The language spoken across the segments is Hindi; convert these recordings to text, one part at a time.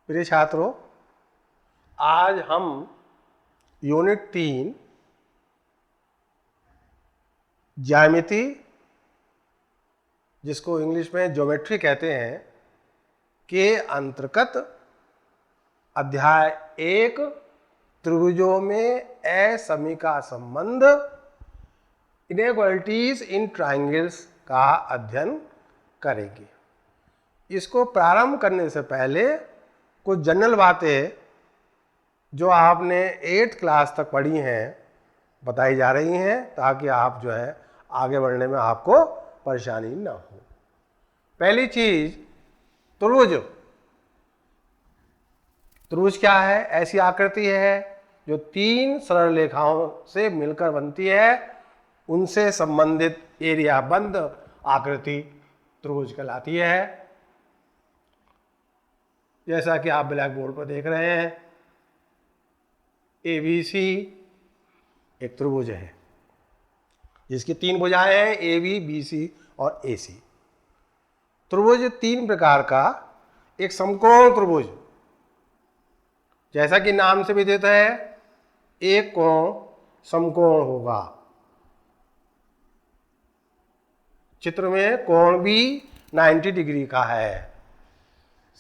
प्रिय छात्रों, आज हम यूनिट 3 ज्यामिति, जिसको इंग्लिश में ज्योमेट्री कहते हैं, के अंतर्गत अध्याय 1 त्रिभुजों में असमी का संबंध, इनइक्वालिटीज इन ट्रायंगल्स का अध्ययन करेंगे। इसको प्रारंभ करने से पहले कुछ जनरल बातें जो आपने 8th क्लास तक पढ़ी हैं बताई जा रही हैं, ताकि आप जो है आगे बढ़ने में आपको परेशानी ना हो। पहली चीज, त्रिभुज। त्रिभुज क्या है? ऐसी आकृति है जो 3 सरल रेखाओं से मिलकर बनती है, उनसे संबंधित एरिया बंद आकृति त्रिभुज कहलाती है। जैसा कि आप ब्लैक बोर्ड पर देख रहे हैं, ABC एक त्रिभुज है जिसकी 3 भुजाएं हैं, AB, BC और AC। त्रिभुज 3 प्रकार का, एक समकोण त्रिभुज, जैसा कि नाम से भी देता है, एक कोण समकोण होगा। चित्र में कोण भी 90 डिग्री का है।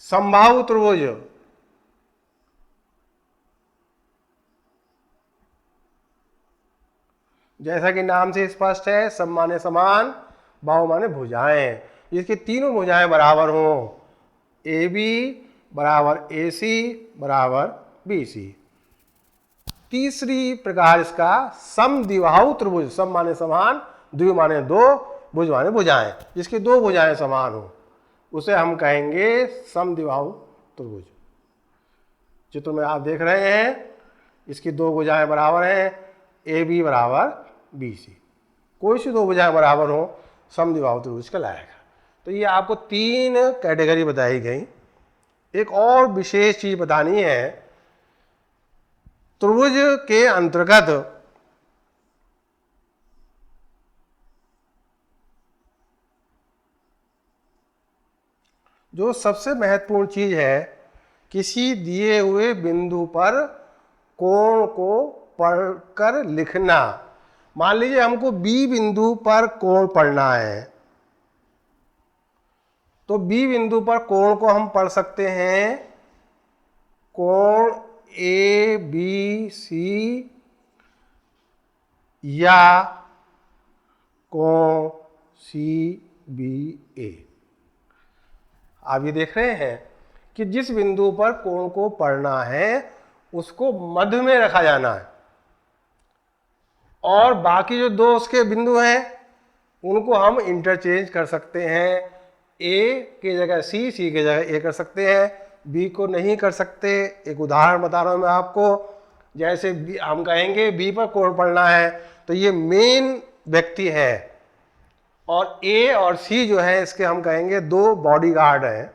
समबाहु त्रिभुज, जैसा कि नाम से स्पष्ट है, सम माने समान, बाहु माने भुजाएं, इसकी तीनों भुजाएं बराबर हो, AB बराबर AC बराबर BC। तीसरी प्रकार इसका समद्विबाहु त्रिभुज, सम माने समान, द्वि माने दो, भुज माने भुजाएं, जिसकी 2 भुजाएं समान हो, उसे हम कहेंगे समद्विबाहु त्रिभुज। चित्र में आप देख रहे हैं, इसकी 2 भुजाएं बराबर हैं, AB बराबर BC। कोई सी 2 भुजाएं बराबर हो, समद्विबाहु त्रिभुज कहलाएगा। तो ये आपको 3 कैटेगरी बताई गई। एक और विशेष चीज बतानी है, त्रिभुज के अंतर्गत जो सबसे महत्वपूर्ण चीज है, किसी दिए हुए बिंदु पर कोण को पढ़कर लिखना। मान लीजिए हमको B बिंदु पर कोण पढ़ना है, तो B बिंदु पर कोण को हम पढ़ सकते हैं, कोण ABC या कोण CBA। आप ये देख रहे हैं कि जिस बिंदु पर कोण को पढ़ना है उसको मध्य में रखा जाना है, और बाकी जो 2 उसके बिंदु हैं उनको हम इंटरचेंज कर सकते हैं। A की जगह C, C की जगह A कर सकते हैं, B को नहीं कर सकते। एक उदाहरण बता रहा हूं मैं आपको। जैसे हम कहेंगे B पर कोण पढ़ना है, तो ये मेन व्यक्ति है, और A और C जो है इसके हम कहेंगे 2 बॉडीगार्ड हैं।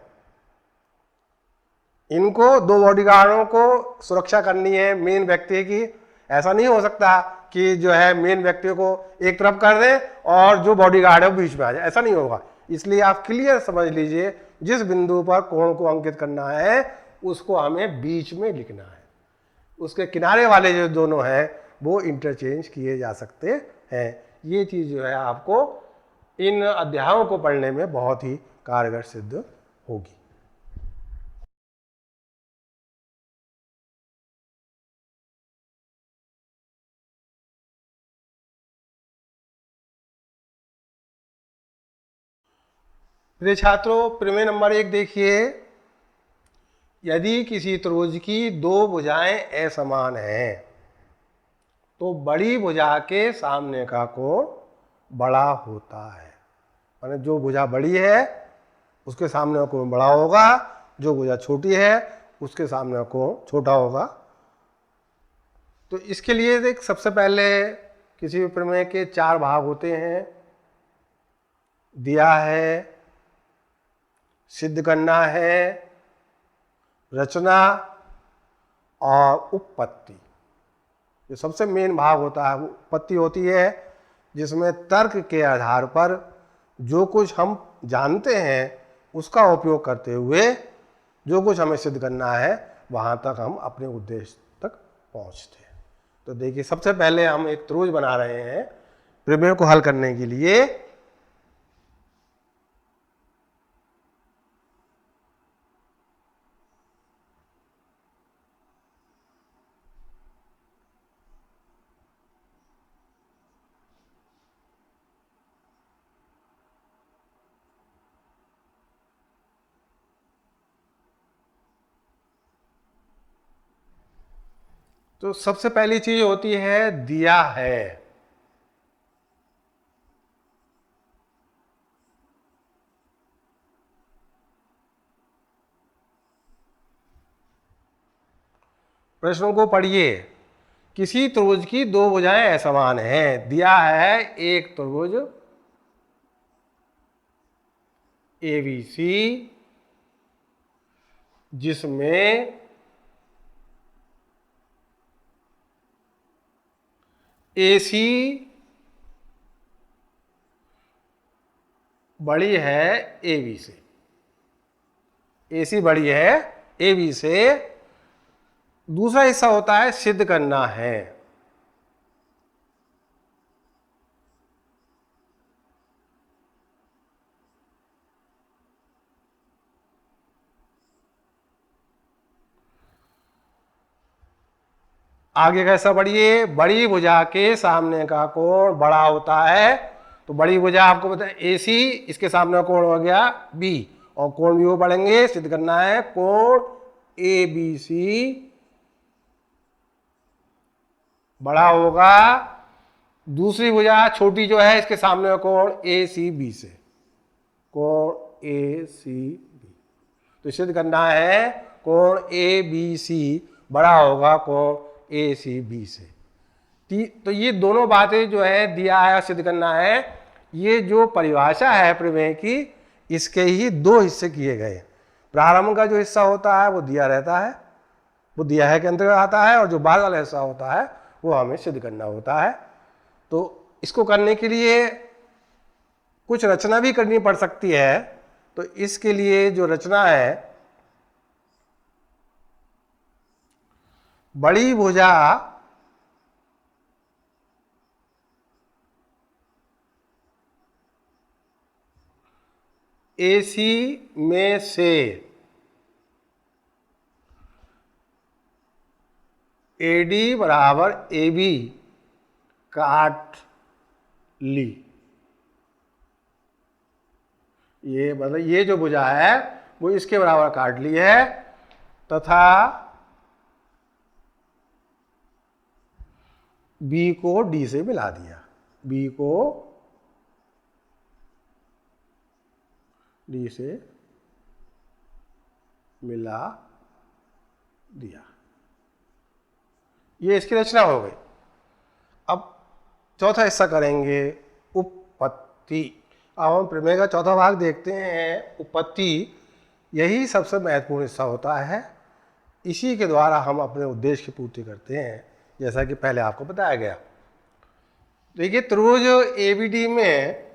इनको 2 बॉडीगार्डों को सुरक्षा करनी है मेन व्यक्ति की। ऐसा नहीं हो सकता कि जो है मेन व्यक्ति को एक तरफ कर दें और जो बॉडीगार्ड है वो बीच में आ जाए, ऐसा नहीं होगा। इसलिए आप क्लियर समझ लीजिए, जिस बिंदु पर कोण को अंकित करना है उसको हमें बीच में लिखना है। उसके किनारे वाले जो दोनों हैं वो इंटरचेंज किए जा सकते हैं। ये चीज जो है आपको इन अध्यायों को पढ़ने में बहुत ही कारगर सिद्ध होगी। प्रिय छात्रों, प्रमेय नंबर 1 देखिए। यदि किसी त्रिभुज की 2 भुजाएं असमान हैं, तो बड़ी भुजा के सामने का कोण बड़ा होता है। माने जो भुजा बड़ी है उसके सामने का कोण बड़ा होगा, जो भुजा छोटी है उसके सामने का कोण छोटा होगा। तो इसके लिए देख, सबसे पहले किसी भी प्रमेय के 4 भाग होते हैं। दिया है, सिद्ध करना है, रचना और उत्पत्ति। जो सबसे मेन भाग होता है वो उत्पत्ति होती है, जिसमें तर्क के आधार पर जो कुछ हम जानते हैं उसका उपयोग करते हुए जो कुछ हमें सिद्ध करना है वहाँ तक हम अपने उद्देश्य तक पहुँचते हैं। तो देखिए, सबसे पहले हम एक त्रिभुज बना रहे हैं प्रमेय को हल करने के लिए। तो सबसे पहली चीज होती है दिया है। प्रश्नों को पढ़िए। किसी त्रिभुज की दो भुजाएं समान हैं। दिया है एक त्रिभुज ABC जिसमें AC बड़ी है AB से। AC बड़ी है AB से। दूसरा हिस्सा होता है सिद्ध करना है। आगे कैसा बढ़िए। बड़ी भुजा के सामने का कोण बड़ा होता है। तो बड़ी भुजा आपको पता है AC, इसके सामने का कोण हो गया B, और कोण भी वो पढ़ेंगे। सिद्ध करना है कोण ABC बड़ा होगा दूसरी भुजा छोटी जो है इसके सामने का कोण ACB से। कोण ACB तो सिद्ध करना है कोण ABC बड़ा होगा कोण ACB से। तो ये दोनों बातें जो है दिया है और सिद्ध करना है, ये जो परिभाषा है प्रमेय की, इसके ही दो हिस्से किए गए। प्रारंभ का जो हिस्सा होता है वो दिया रहता है, वो दिया है के अंतर्गत आता है, और जो बाद वाला हिस्सा होता है वो हमें सिद्ध करना होता है। तो इसको करने के लिए कुछ रचना भी करनी पड़ सकती है। तो इसके लिए जो रचना है, बड़ी भुजा AC में से AD बराबर AB काट ली। ये मतलब ये जो भुजा है वो इसके बराबर काट ली है, तथा B को D से मिला दिया। B को D से मिला दिया। ये इसकी रचना हो गई। अब चौथा हिस्सा करेंगे उपपत्ति। अब हम प्रमेय का चौथा भाग देखते हैं, उपपत्ति। यही सबसे महत्वपूर्ण हिस्सा होता है। इसी के द्वारा हम अपने उद्देश्य की पूर्ति करते हैं, जैसा कि पहले आपको बताया गया। देखिए, त्रिभुज ABD में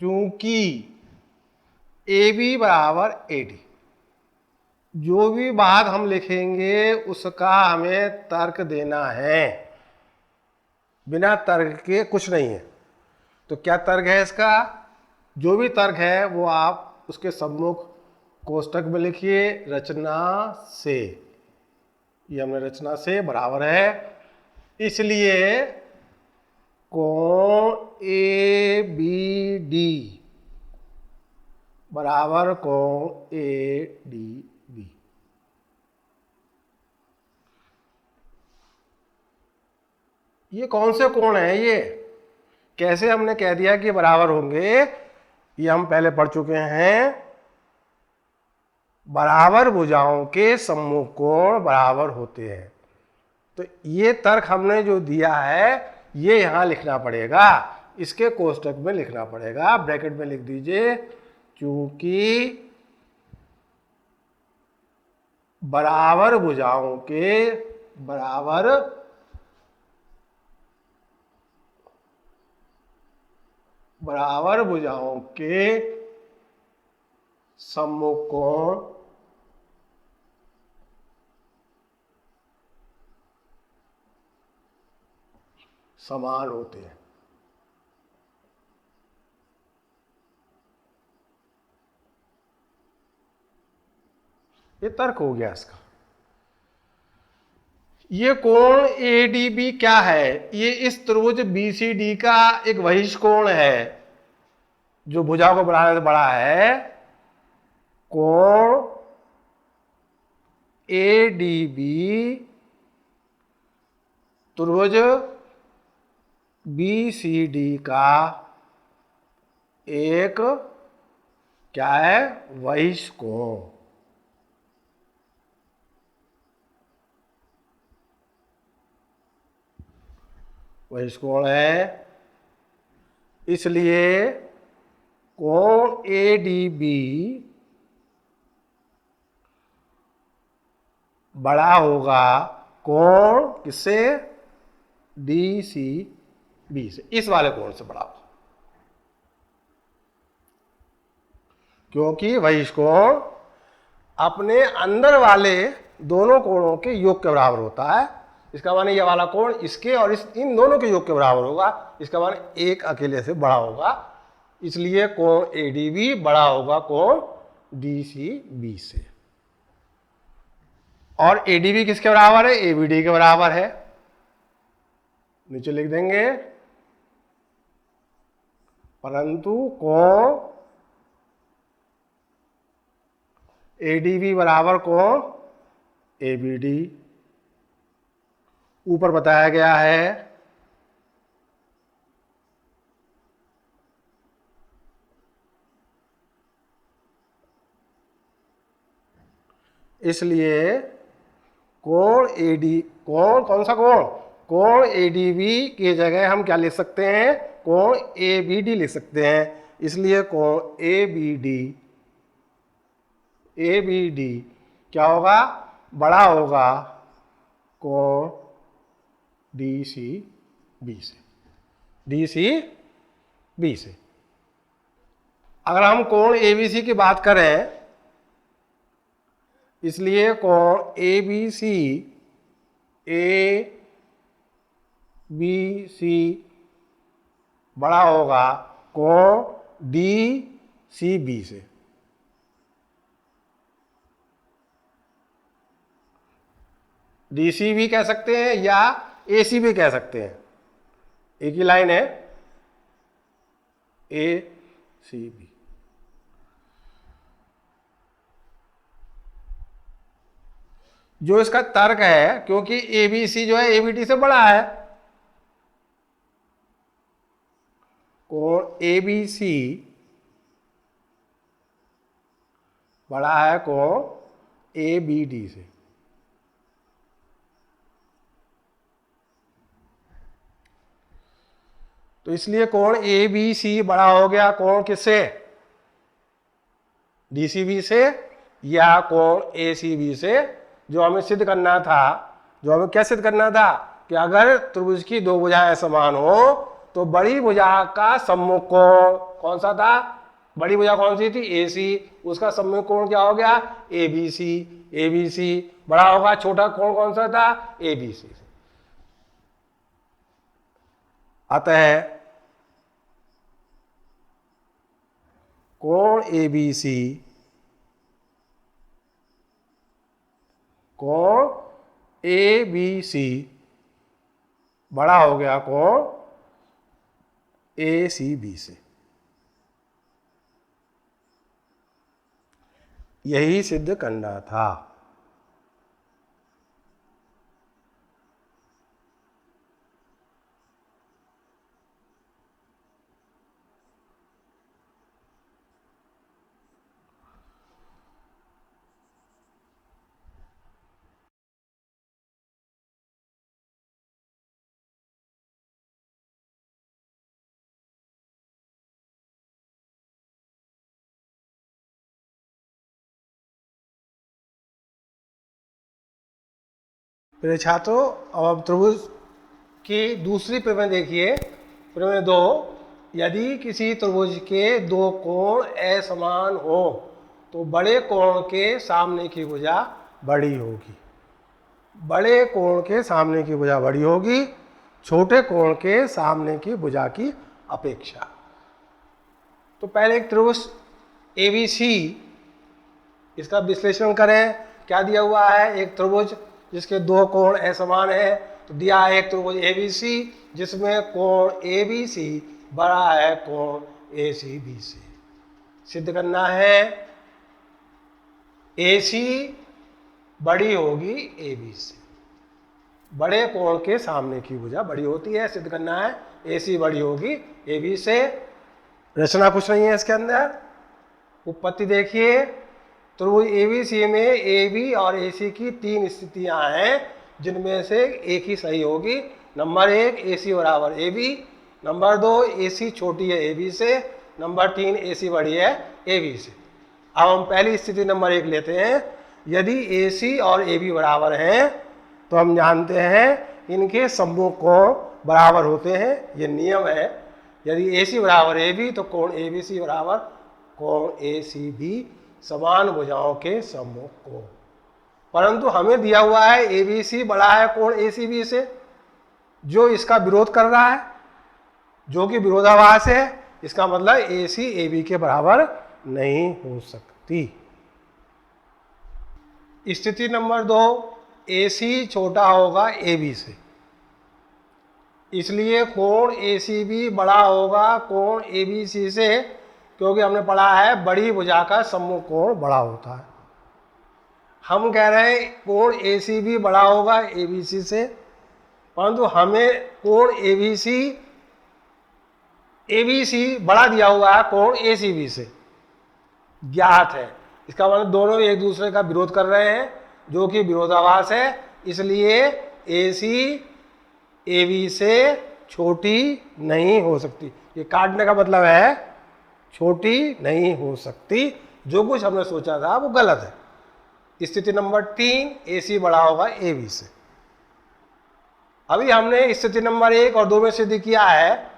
चूंकि AB बराबर AD, जो भी बात हम लिखेंगे उसका हमें तर्क देना है। बिना तर्क के कुछ नहीं है। तो क्या तर्क है इसका? जो भी तर्क है वो आप उसके सम्मुख कोष्टक में लिखिए, रचना से। ये हमने रचना से बराबर है, इसलिए कोण ABD बराबर कोण ADB। ये कौन से कोण है? ये कैसे हमने कह दिया कि बराबर होंगे? ये हम पहले पढ़ चुके हैं। बराबर भुजाओं के सम्मुख कोण बराबर होते हैं। तो ये तर्क हमने जो दिया है ये यहां लिखना पड़ेगा, इसके कोष्टक में लिखना पड़ेगा। ब्रैकेट में लिख दीजिए, चूंकि बराबर भुजाओं के बराबर भुजाओं के सम्मुख कोण समान होते हैं। ये तर्क हो गया इसका। ये कोण ADB क्या है? ये इस त्रिभुज BCD का एक बहिष्कोण है जो भुजा को बढ़ाने से बड़ा है। कोण ADB त्रिभुज BCD का एक क्या है? बहिष्कोण। बहिष्कोण है, इसलिए कोण ADB बड़ा होगा कोण किससे? DCB से, इस वाले कोण से बड़ा होगा, क्योंकि बहिष्कोण अपने अंदर वाले दोनों कोणों के योग के बराबर होता है। इसका माने ये वाला कोण इसके और इन दोनों के योग के बराबर होगा। इसका माने एक अकेले से बड़ा होगा, इसलिए कोण ADB बड़ा होगा कोण DCB से। और ADB किसके बराबर है? ABD के बराबर है। नीचे लिख देंगे, परंतु कोण ADB बराबर कोण ABD ऊपर बताया गया है। इसलिए कोण कौन सा कोण? कोण ADB की जगह हम क्या लिख सकते हैं? कोण ABD लिख सकते हैं। इसलिए कोण ABD क्या होगा? बड़ा होगा कोण DCB से। अगर हम कोण ABC की बात करें, इसलिए कोण ABC बड़ा होगा कोण DCB से। DC भी कह सकते हैं या AC भी कह सकते हैं, एक ही लाइन है ACB। जो इसका तर्क है, क्योंकि ABC जो है ABD से बड़ा है, कोण ABC बड़ा है कोण ABD से। तो इसलिए कोण ABC बड़ा हो गया कोण किससे? DCB से या कोण ACB से। जो हमें सिद्ध करना था, जो हमें क्या सिद्ध करना था कि अगर त्रिभुज की दो भुजाएं समान हो तो बड़ी भुजा का सम्मुख कोण कौन सा था? बड़ी भुजा कौन सी थी? AC। उसका सम्मुख कोण क्या हो गया? ABC बड़ा होगा। छोटा कोण कौन सा था? ABC। अतः कोण ABC कोण ABC बड़ा हो गया कोण ACB से। यही सिद्ध करना था। प्रिय छात्रों, अब त्रिभुज की दूसरी प्रमेय देखिए, प्रमेय 2। यदि किसी त्रिभुज के दो कोण असमान हो तो बड़े कोण के सामने की भुजा बड़ी होगी। बड़े कोण के सामने की भुजा बड़ी होगी छोटे कोण के सामने की भुजा की अपेक्षा। तो पहले एक त्रिभुज ABC, इसका विश्लेषण करें। क्या दिया हुआ है? एक त्रिभुज जिसके दो कोण असमान है, तो दिया है एक त्रिभुज ABC जिसमें कोण ABC बड़ा है कोण ACB से। सिद्ध करना है AC बड़ी होगी AB से। बड़े कोण के सामने की भुजा बड़ी होती है, सिद्ध करना है AC बड़ी होगी AB से। रचना कुछ नहीं है इसके अंदर। उत्पत्ति देखिए, त्रिभुज ABC में AB और AC की तीन स्थितियां हैं जिनमें से एक ही सही होगी। नंबर 1 AC बराबर AB, नंबर 2 AC छोटी है AB से, नंबर 3 AC बड़ी है AB से। अब हम पहली स्थिति नंबर 1 लेते हैं। यदि AC और AB बराबर हैं तो हम जानते हैं इनके सम्मुख कोण बराबर होते हैं, ये नियम है। यदि AC बराबर AB तो कोण ABC बराबर कोण ACB, समान भुजाओं के सम्मुख कोण। परंतु हमें दिया हुआ है ABC बड़ा है कोण ACB से, जो इसका विरोध कर रहा है, जो कि विरोधाभास है। इसका मतलब AC AB के बराबर नहीं हो सकती। स्थिति नंबर 2, AC छोटा होगा AB से, इसलिए कोण ACB बड़ा होगा कोण ABC से, क्योंकि हमने पढ़ा है बड़ी भुजा का सम्मुख कोण बड़ा होता है। हम कह रहे हैं कोण ACB बड़ा होगा ABC से, परंतु हमें कोण ABC बड़ा दिया हुआ है कोण ACB से, ज्ञात है। इसका मतलब दोनों एक दूसरे का विरोध कर रहे हैं, जो कि विरोधाभास है। इसलिए AC AB से छोटी नहीं हो सकती। ये काटने का मतलब है छोटी नहीं हो सकती। जो कुछ हमने सोचा था वो गलत है। स्थिति नंबर 3, AC बड़ा होगा AB से। अभी हमने स्थिति नंबर 1 और 2 में सिद्ध किया है।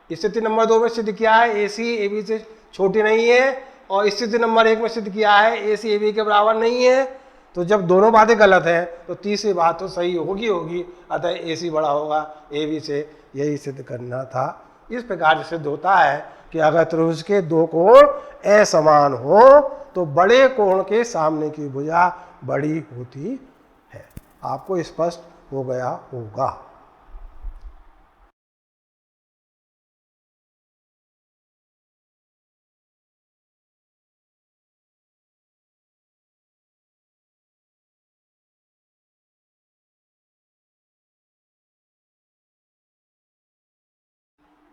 स्थिति नंबर 2 में सिद्ध किया है AC AB से छोटी नहीं है, और स्थिति नंबर 1 में सिद्ध किया है AC AB के बराबर नहीं है। तो जब दोनों बातें गलत हैं तो तीसरी बात तो सही होगी। अतः AC बड़ा होगा AB से, यही सिद्ध करना था। इस प्रकार से सिद्ध होता है कि अगर त्रिभुज के दो कोण असमान हो तो बड़े कोण के सामने की भुजा बड़ी होती है। आपको स्पष्ट हो गया होगा।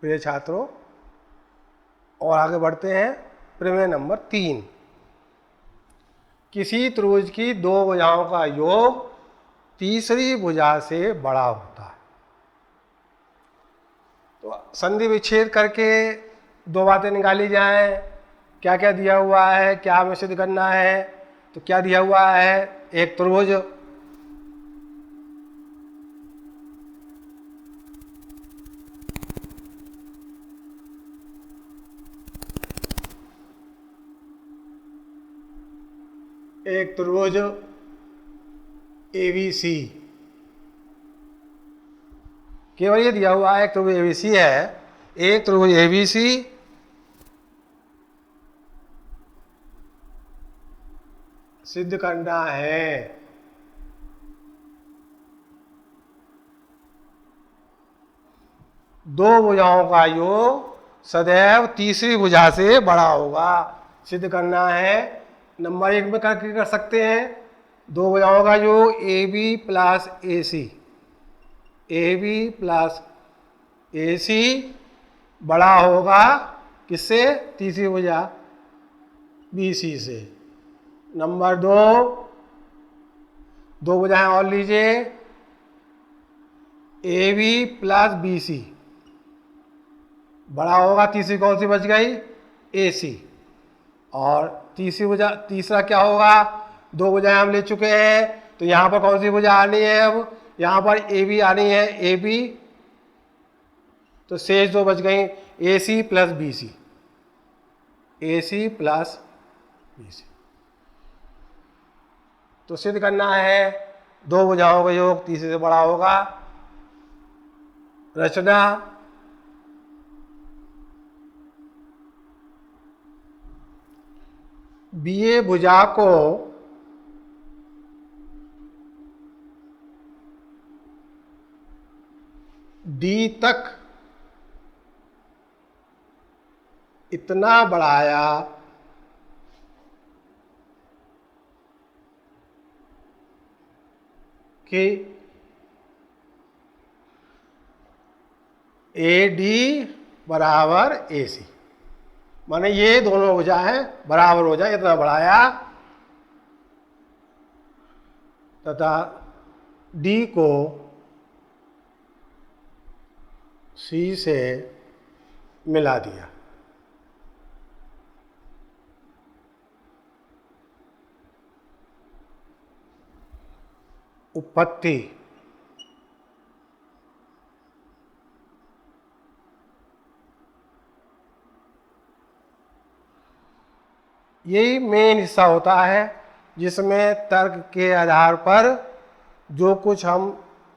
प्रिय छात्रों, और आगे बढ़ते हैं। प्रमेय नंबर 3, किसी त्रिभुज की दो भुजाओं का योग तीसरी भुजा से बड़ा होता है। तो संधि विच्छेद करके दो बातें निकाली जाएं। क्या क्या दिया हुआ है, क्या हमें सिद्ध करना है? तो क्या दिया हुआ है? एक त्रिभुज ABC, केवल ये दिया हुआ है एक त्रिभुज ABC है। एक त्रिभुज ABC सिद्ध करना है दो भुजाओं का योग सदैव तीसरी भुजा से बड़ा होगा। सिद्ध करना है। नंबर 1 में करके कर सकते हैं। दो भुजाओं का योग AB plus AC, AB plus AC बड़ा होगा किससे? तीसरी भुजा BC से। नंबर 2, दो भुजाएं और लीजिए, AB प्लस BC बड़ा होगा, तीसरी कौन सी बच गई? AC। और तीसरी भुजा, तीसरा क्या होगा? दो भुजाएं हम ले चुके हैं, तो यहाँ पर कौन सी भुजा आनी है? अब यहाँ पर AB आनी है, AB। तो शेष दो बच गई ए सी प्लस बी सी, ए सी प्लस बी सी। तो सिद्ध करना है दो भुजाओं का योग तीसरे से बड़ा होगा। रचना बीए भुजा को डी तक इतना बढ़ाया कि ए डी बराबर ए सी, माने ये दोनों भुजाएं बराबर हो जाए इतना बढ़ाया तथा डी को सी से मिला दिया। उत्पत्ति यही मेन हिस्सा होता है जिसमें तर्क के आधार पर जो कुछ हम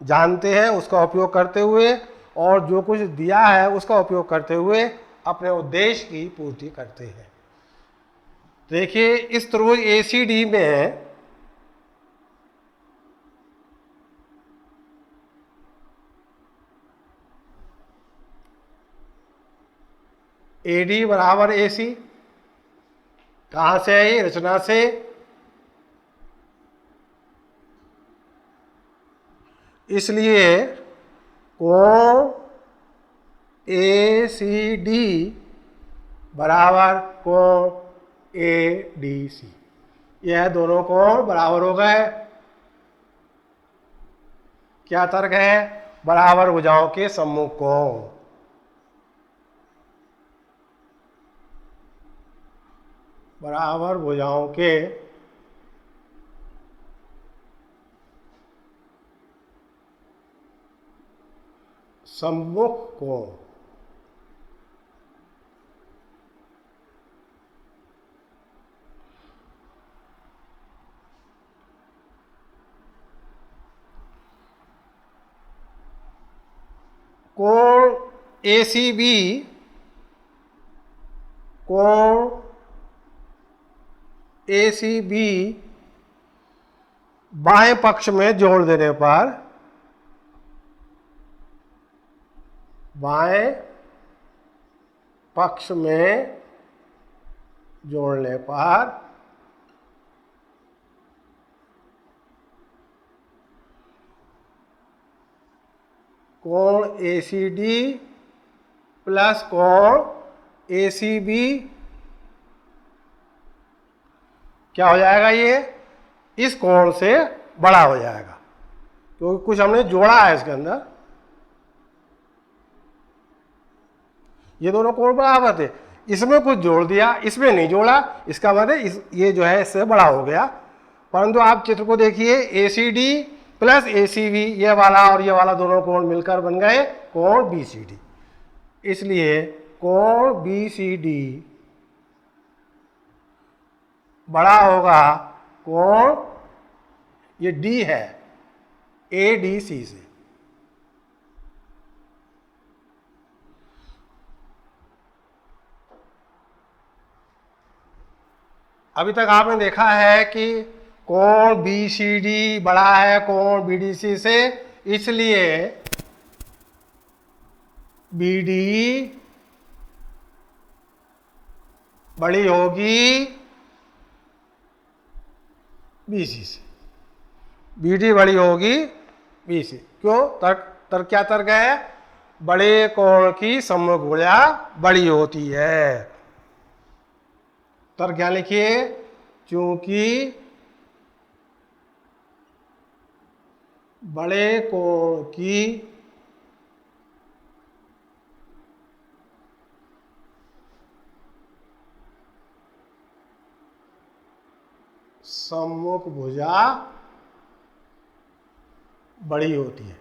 जानते हैं उसका उपयोग करते हुए और जो कुछ दिया है उसका उपयोग करते हुए अपने उद्देश्य की पूर्ति करते हैं। देखिए इस त्रिभुज एसीडी में एडी बराबर एसी, कहां से है ये? रचना से। इसलिए कोण ए सी डी बराबर कोण ए डी सी, यह दोनों कोण बराबर हो गए। क्या तर्क है? बराबर भुजाओं के सम्मुख कोण। बराबर भुजाओं के सम्मुख कोण। कोण एसीबी कोण एसीबी बाएं पक्ष में जोड़ देने पर, बाएं पक्ष में जोड़ने पर कोण एसीडी प्लस कोण एसीबी क्या हो जाएगा? ये इस कोण से बड़ा हो जाएगा क्योंकि कुछ हमने जोड़ा है इसके अंदर। ये दोनों कोण बराबर थे, इसमें कुछ जोड़ दिया, इसमें नहीं जोड़ा, इसका मतलब ये जो है इससे बड़ा हो गया। परंतु आप चित्र को देखिए, ए सी डी प्लस ए सी बी, ये वाला और ये वाला दोनों कोण मिलकर बन गए कोण बी सी डी। इसलिए कोण बी सी डी बड़ा होगा कोण, ये डी है, ए डी सी से। अभी तक आपने देखा है कि कोण बी सी डी बड़ा है कोण बी डी सी से, इसलिए बी डी बड़ी होगी बी सी से, बी डी बड़ी होगी बी सी। क्यों? तर्क क्या तर्क है? बड़े कोण की सम्मुख भुजा बड़ी होती है। तर्क क्या लिखिए? क्योंकि बड़े कोण की सम्मुख भुजा बड़ी होती है।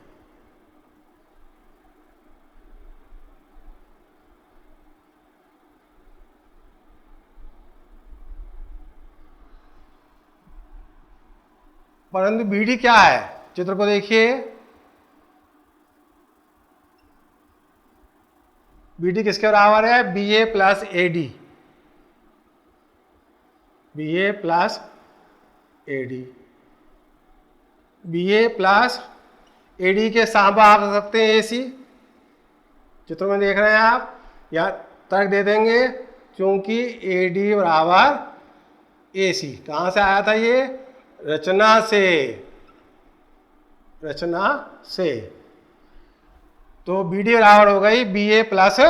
परंतु बी डी क्या है, चित्र को देखिए, बी डी किसके बराबर है, B A plus A D, B A plus A D, B A plus A D के साथ आप रख सकते हैं ए सी, चित्र में देख रहे हैं आप, या तर्क दे देंगे क्योंकि ए डी बराबर ए सी। कहाँ से आया था ये, रचना से, रचना से। तो बी डी बराबर हो गई बी ए प्लस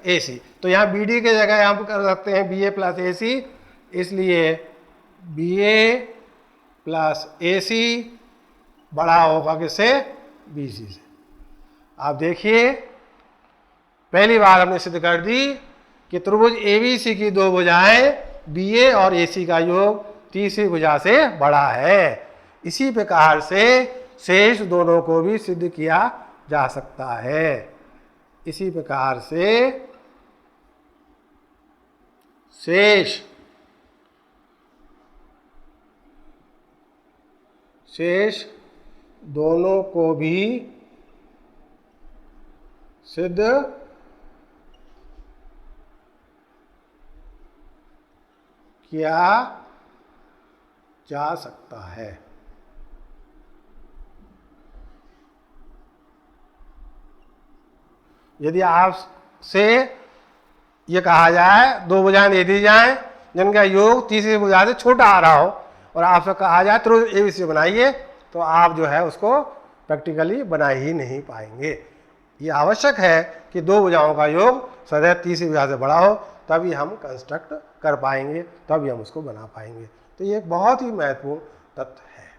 ए सी। तो यहाँ बी डी की जगह हम कर सकते हैं बी ए प्लस ए सी, इसलिए बी ए प्लस ए सी बड़ा होगा किससे, बी सी से। आप देखिए पहली बार हमने सिद्ध कर दी कि त्रिभुज एबीसी की दो भुजाएं बी ए और ए सी का योग तीसरी भुजा से बड़ा है। इसी प्रकार से शेष दोनों को भी सिद्ध किया जा सकता है। इसी प्रकार से शेष दोनों को भी सिद्ध किया जा सकता है। यदि आपसे ये कहा जाए दो भुजाएं दे दी जाए जिनका योग तीसरी भुजा से छोटा आ रहा हो और आपसे कहा जाए त्रिभुज एबीसी बनाइए, तो आप जो है उसको प्रैक्टिकली बना ही नहीं पाएंगे। ये आवश्यक है कि दो भुजाओं का योग सदैव तीसरी भुजा से बड़ा हो, तभी हम कंस्ट्रक्ट कर पाएंगे, तभी हम उसको बना पाएंगे। तो ये एक बहुत ही महत्वपूर्ण तथ्य है।